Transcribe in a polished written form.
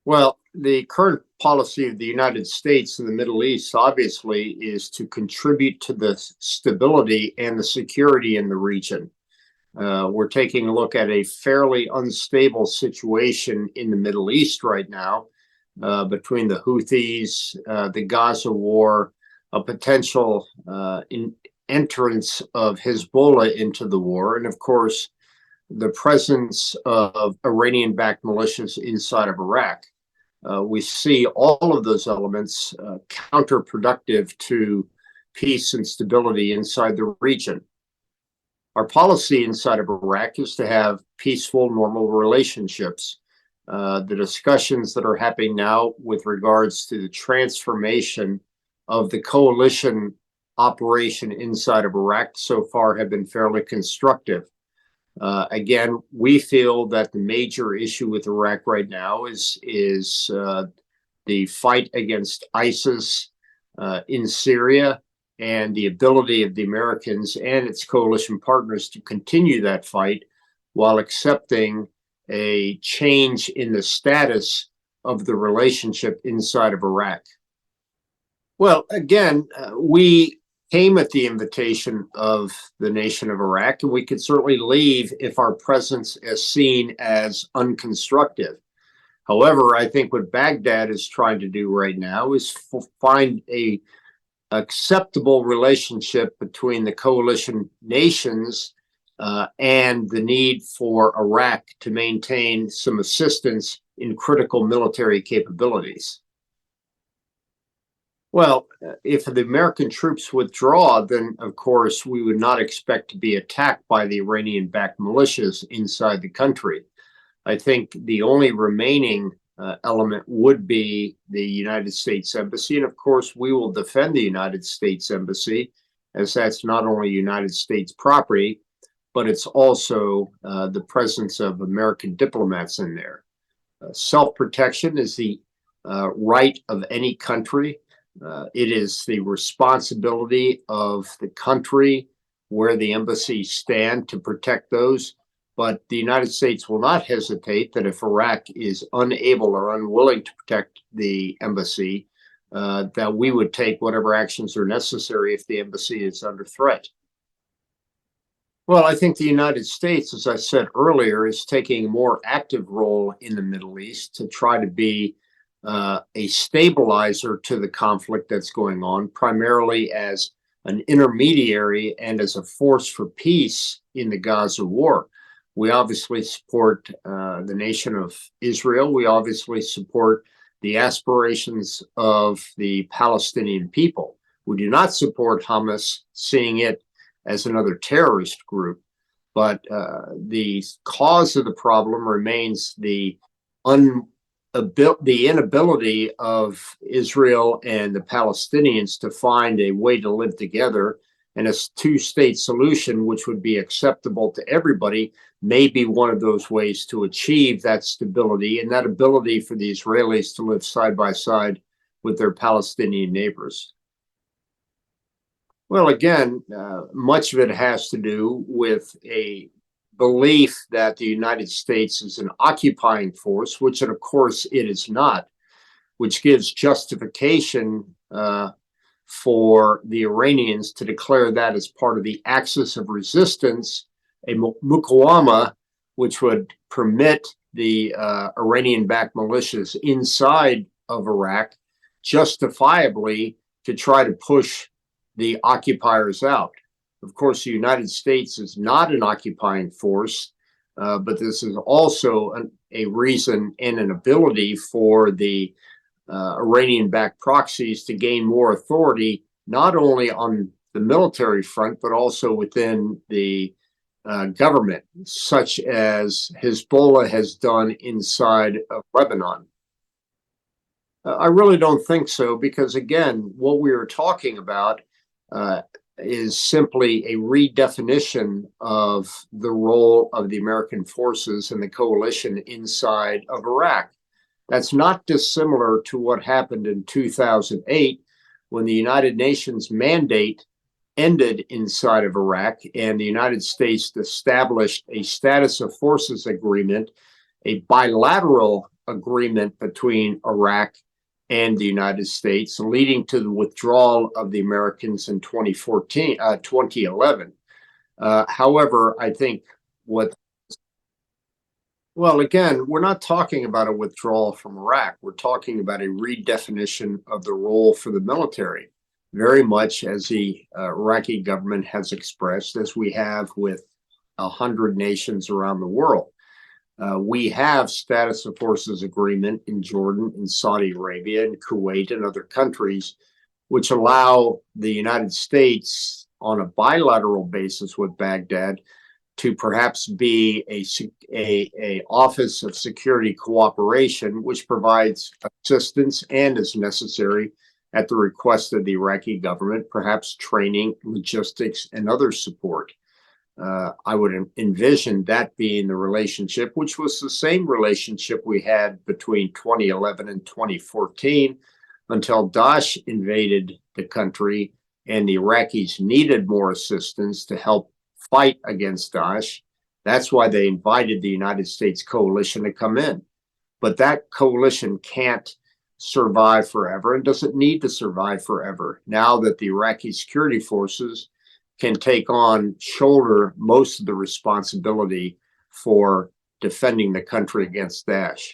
Well, the current policy of the United States in the Middle East obviously is to contribute to the stability and the security in the region. We're taking a look at a fairly unstable situation in the Middle East right now, between the Houthis, the Gaza war, a potential entrance of Hezbollah into the war, and of course, the presence of Iranian-backed militias inside of Iraq. We see all of those elements counterproductive to peace and stability inside the region. Our policy inside of Iraq is to have peaceful, normal relationships. The discussions that are happening now with regards to the transformation of the coalition operation inside of Iraq so far have been fairly constructive. Again, we feel that the major issue with Iraq right now is the fight against ISIS in Syria, and the ability of the Americans and its coalition partners to continue that fight while accepting a change in the status of the relationship inside of Iraq. Well, again, we came at the invitation of the nation of Iraq, and we could certainly leave if our presence is seen as unconstructive. However, I think what Baghdad is trying to do right now is find a acceptable relationship between the coalition nations and the need for Iraq to maintain some assistance in critical military capabilities. Well, if the American troops withdraw, then of course we would not expect to be attacked by the Iranian-backed militias inside the country. I think the only remaining element would be the United States Embassy. And of course, we will defend the United States Embassy, as that's not only United States property, but it's also the presence of American diplomats in there. Self-protection is the right of any country. It is the responsibility of the country where the embassies stand to protect those. But the United States will not hesitate that if Iraq is unable or unwilling to protect the embassy, that we would take whatever actions are necessary if the embassy is under threat. Well, I think the United States, as I said earlier, is taking a more active role in the Middle East to try to be a stabilizer to the conflict that's going on, primarily as an intermediary and as a force for peace in the Gaza war. We obviously support the nation of Israel. We obviously support the aspirations of the Palestinian people. We do not support Hamas, seeing it as another terrorist group. But the cause of the problem remains the inability of Israel and the Palestinians to find a way to live together. And a two-state solution, which would be acceptable to everybody, may be one of those ways to achieve that stability and that ability for the Israelis to live side by side with their Palestinian neighbors. Well, again, much of it has to do with a belief that the United States is an occupying force, which of course it is not, which gives justification for the Iranians to declare that as part of the axis of resistance, a muqawama, which would permit the Iranian-backed militias inside of Iraq justifiably to try to push the occupiers out. Of course, the United States is not an occupying force, but this is also a reason and an ability for the Iranian-backed proxies to gain more authority, not only on the military front, but also within the government, such as Hezbollah has done inside of Lebanon. I really don't think so, because again, what we are talking about is simply a redefinition of the role of the American forces and the coalition inside of Iraq. That's not dissimilar to what happened in 2008 when the United Nations mandate ended inside of Iraq and the United States established a status of forces agreement, a bilateral agreement between Iraq and the United States, leading to the withdrawal of the Americans in 2011. However, I think what well, again, we're not talking about a withdrawal from Iraq. We're talking about a redefinition of the role for the military, very much as the Iraqi government has expressed, as we have with 100 nations around the world. We have status of forces agreement in Jordan, in Saudi Arabia, in Kuwait, and other countries, which allow the United States on a bilateral basis with Baghdad to perhaps be a office of security cooperation, which provides assistance and is necessary at the request of the Iraqi government, perhaps training, logistics, and other support. I would envision that being the relationship, which was the same relationship we had between 2011 and 2014 until Daesh invaded the country and the Iraqis needed more assistance to help fight against Daesh. That's why they invited the United States coalition to come in. But that coalition can't survive forever and doesn't need to survive forever now that the Iraqi security forces can shoulder most of the responsibility for defending the country against Daesh.